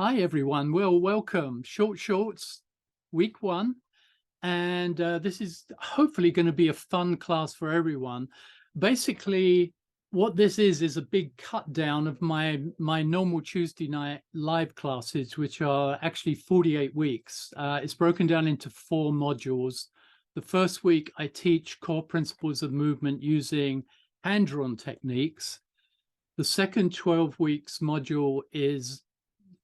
Hi, everyone. Well, welcome. Short Shorts, week one. And this is hopefully going to be a fun class for everyone. Basically, what this is a big cut down of my normal Tuesday night live classes, which are actually 48 weeks. It's broken down into 4 modules. The first week, I teach core principles of movement using hand-drawn techniques. The second 12 weeks module is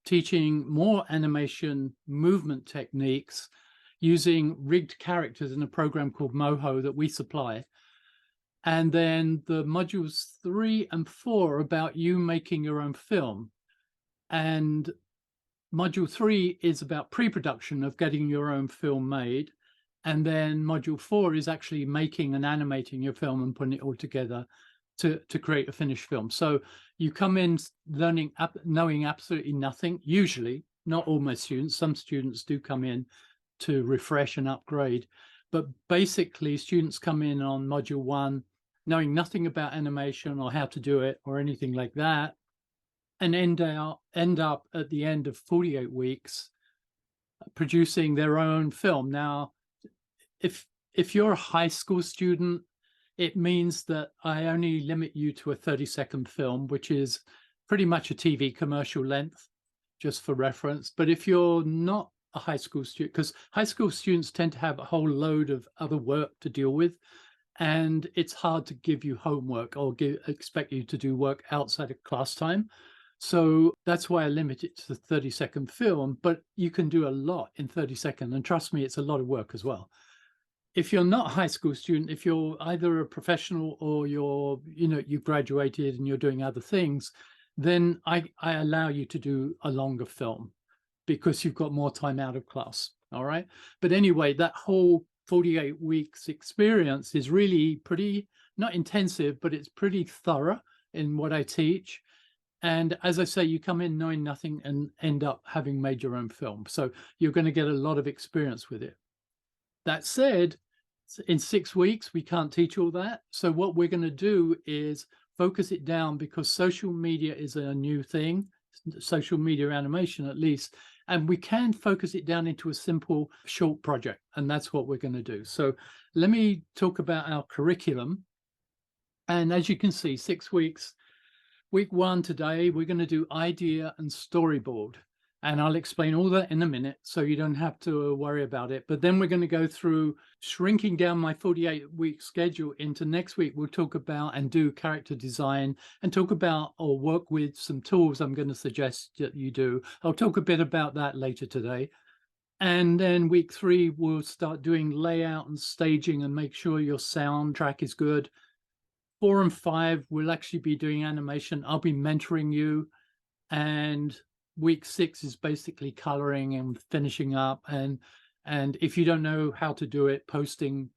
teaching more animation movement techniques using rigged characters in a program called Moho that we supply. And then the modules 3 and 4 are about you making your own film. And module 3 is about pre-production of getting your own film made. And then module 4 is actually making and animating your film and putting it all together to create a finished film. So you come in knowing absolutely nothing, usually, not all my students. Some students do come in to refresh and upgrade. But basically, students come in on module 1 knowing nothing about animation or how to do it or anything like that, and end up at the end of 48 weeks producing their own film. Now, if you're a high school student, it means that I only limit you to a 30-second film, which is pretty much a TV commercial length, just for reference. But if you're not a high school student, because high school students tend to have a whole load of other work to deal with, and it's hard to give you homework or expect you to do work outside of class time. So that's why I limit it to the 30-second film, but you can do a lot in 30 seconds. And trust me, it's a lot of work as well. If you're not a high school student, if you're either a professional or you graduated and you're doing other things, then I allow you to do a longer film because you've got more time out of class. All right. But anyway, that whole 48 weeks experience is really pretty, not intensive, but it's pretty thorough in what I teach. And as I say, you come in knowing nothing and end up having made your own film. So you're going to get a lot of experience with it. That said, in 6 weeks, we can't teach all that. So what we're going to do is focus it down, because social media is a new thing, social media animation at least, and we can focus it down into a simple short project. And that's what we're going to do. So let me talk about our curriculum. And as you can see, 6 weeks, week 1 today, we're going to do idea and storyboard. And I'll explain all that in a minute, so you don't have to worry about it. But then we're going to go through shrinking down my 48-week schedule into next week. We'll talk about and do character design and talk about or work with some tools I'm going to suggest that you do. I'll talk a bit about that later today. And then week 3, we'll start doing layout and staging and make sure your soundtrack is good. 4 and 5, we'll actually be doing animation. I'll be mentoring you. And week 6 is basically coloring and finishing up. And if you don't know how to do it, posting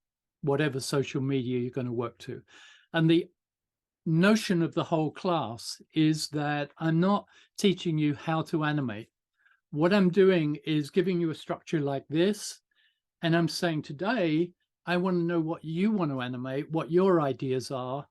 whatever social media you're going to work to. And the notion of the whole class is that I'm not teaching you how to animate. What I'm doing is giving you a structure like this. And I'm saying today, I want to know what you want to animate, what your ideas are.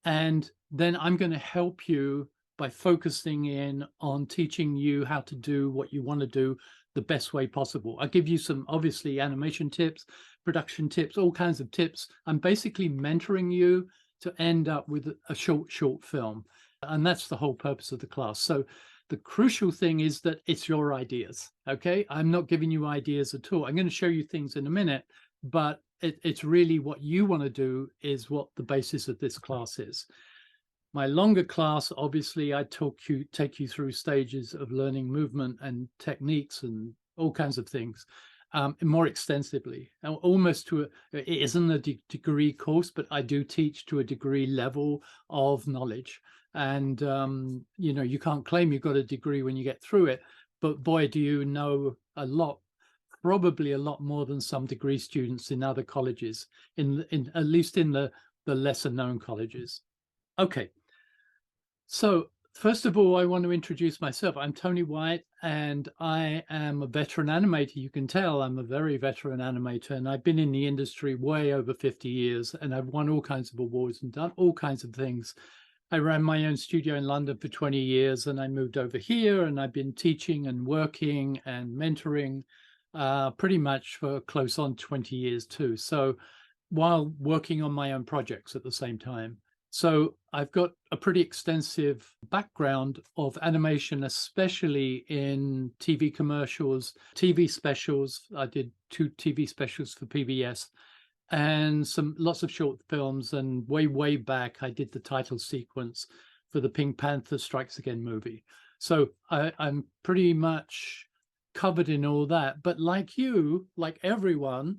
And then I'm going to help you by focusing in on teaching you how to do what you want to do the best way possible. I give you some, obviously, animation tips, production tips, all kinds of tips. I'm basically mentoring you to end up with a short film. And that's the whole purpose of the class. So the crucial thing is that it's your ideas, okay? I'm not giving you ideas at all. I'm going to show you things in a minute, but it's really what you want to do is what the basis of this class is. My longer class, obviously, I take you through stages of learning movement and techniques and all kinds of things more extensively. Almost to it isn't a degree course, but I do teach to a degree level of knowledge. And you can't claim you've got a degree when you get through it, but boy, do you know a lot. Probably a lot more than some degree students in other colleges, in at least in the lesser known colleges. Okay, so first of all, I want to introduce myself. I'm Tony White, and I am a veteran animator. You can tell I'm a very veteran animator, and I've been in the industry way over 50 years, and I've won all kinds of awards and done all kinds of things. I ran my own studio in London for 20 years, and I moved over here, and I've been teaching and working and mentoring pretty much for close on 20 years too. So while working on my own projects at the same time. So I've got a pretty extensive background of animation, especially in TV commercials, TV specials. I did 2 TV specials for PBS and lots of short films. And way back, I did the title sequence for the Pink Panther Strikes Again movie. So I'm pretty much covered in all that. But like you, like everyone,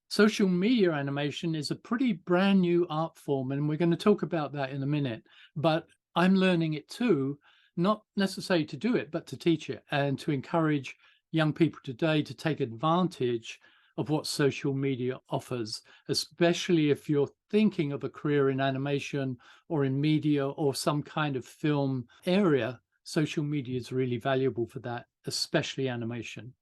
social media animation is a pretty brand new art form, and we're going to talk about that in a minute. But I'm learning it too, not necessarily to do it, but to teach it and to encourage young people today to take advantage of what social media offers, especially if you're thinking of a career in animation or in media or some kind of film area. Social media is really valuable for that, especially animation.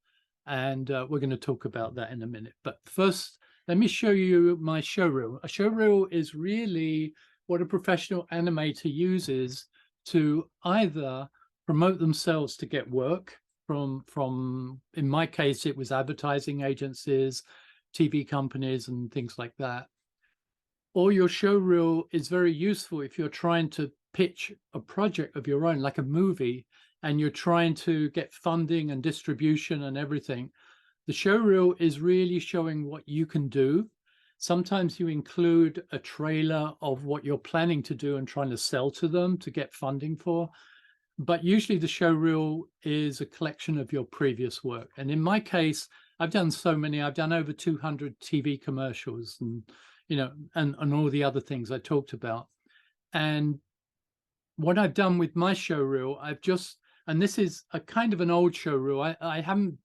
And we're going to talk about that in a minute. But first, let me show you my showreel. A showreel is really what a professional animator uses to either promote themselves to get work from in my case, it was advertising agencies, TV companies, and things like that. Or your showreel is very useful if you're trying to pitch a project of your own, like a movie, and you're trying to get funding and distribution and everything. The showreel is really showing what you can do. Sometimes you include a trailer of what you're planning to do and trying to sell to them to get funding for. But usually the showreel is a collection of your previous work. And in my case, I've done so many. I've done over 200 TV commercials and, you know, and all the other things I talked about. And what I've done with my showreel, and this is a kind of an old showreel. I haven't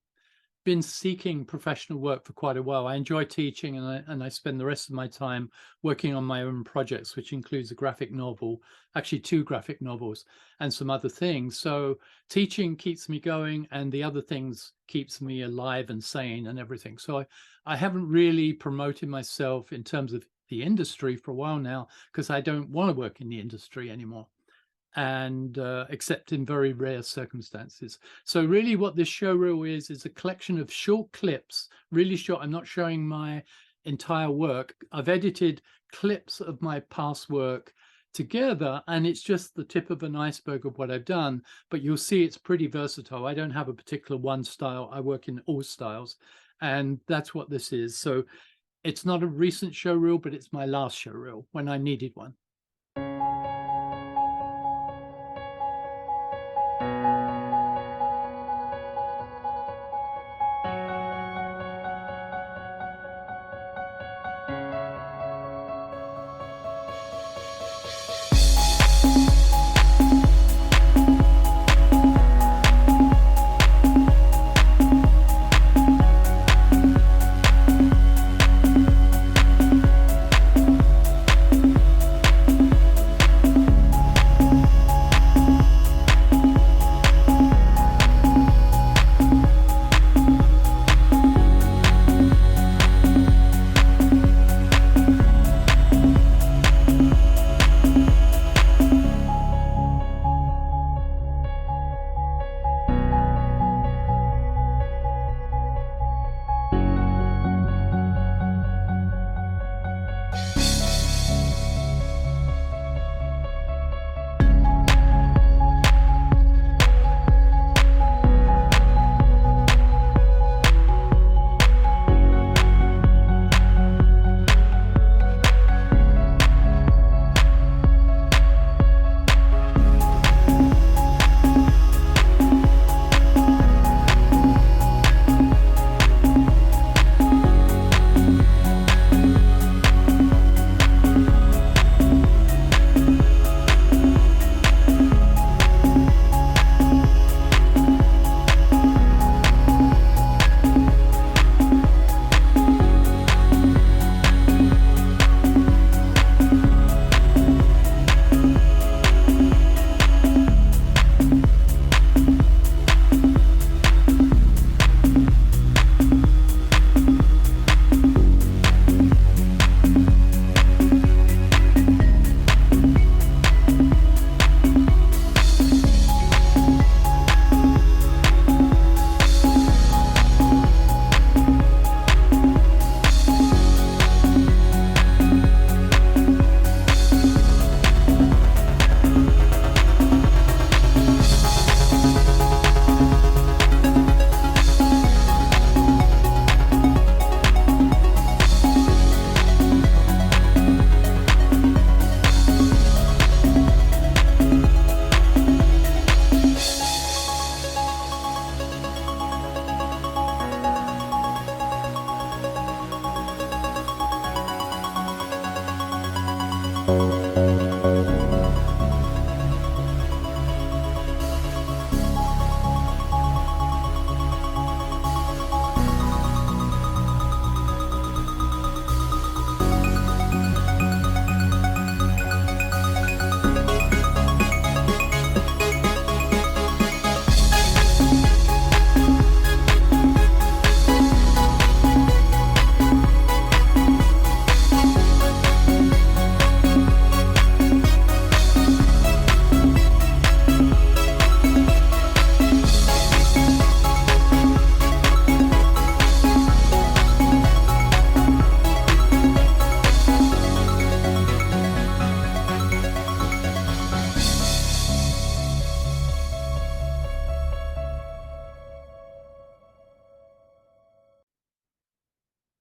been seeking professional work for quite a while. I enjoy teaching, and I spend the rest of my time working on my own projects, which includes a graphic novel, actually 2 graphic novels, and some other things. So teaching keeps me going, and the other things keeps me alive and sane and everything. So I haven't really promoted myself in terms of the industry for a while now, because I don't want to work in the industry anymore, and except in very rare circumstances. So really what this showreel is a collection of short clips, really short. I'm not showing my entire work. I've edited clips of my past work together, and it's just the tip of an iceberg of what I've done, but you'll see it's pretty versatile. I don't have a particular one style. I work in all styles, and that's what this is. So it's not a recent showreel, but it's my last showreel when I needed one.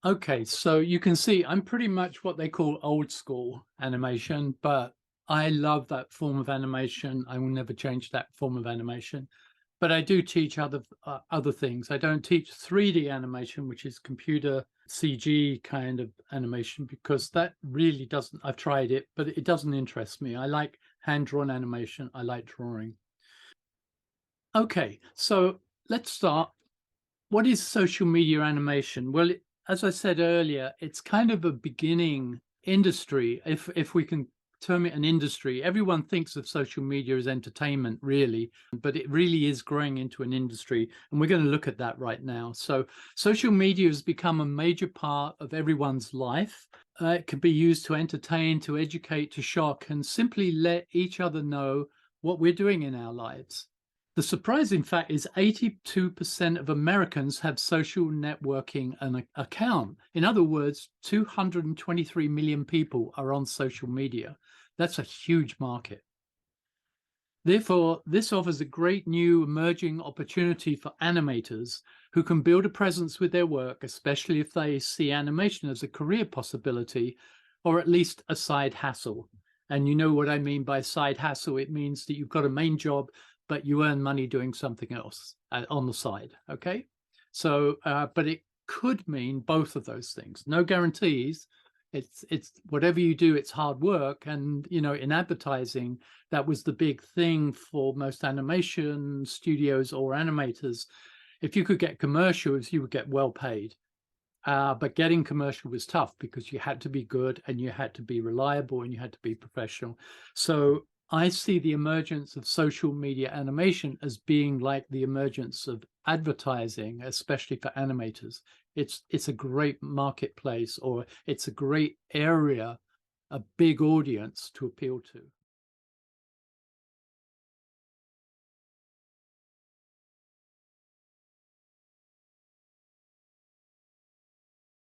Okay, so you can see I'm pretty much what they call old school animation, but I love that form of animation. I will never change that form of animation. But I do teach other things. I don't teach 3D animation, which is computer CG kind of animation, because that really doesn't, I've tried it, but it doesn't interest me. I like hand-drawn animation. I like drawing. Okay, so let's start. What is social media animation? Well, as I said earlier, it's kind of a beginning industry, if we can term it an industry. Everyone thinks of social media as entertainment, really, but it really is growing into an industry, and we're going to look at that right now. So social media has become a major part of everyone's life. It can be used to entertain, to educate, to shock, and simply let each other know what we're doing in our lives. The surprising fact is 82% of Americans have social networking an account. In other words, 223 million people are on social media. That's a huge market. Therefore, this offers a great new emerging opportunity for animators who can build a presence with their work, especially if they see animation as a career possibility, or at least a side hustle. And you know what I mean by side hustle. It means that you've got a main job, but you earn money doing something else on the side. Okay. So, but it could mean both of those things. No guarantees. It's whatever you do, it's hard work. And, you know, in advertising, that was the big thing for most animation studios or animators. If you could get commercials, you would get well paid. But getting commercial was tough because you had to be good and you had to be reliable and you had to be professional. So I see the emergence of social media animation as being like the emergence of advertising, especially for animators. It's a great marketplace, or it's a great area, a big audience to appeal to.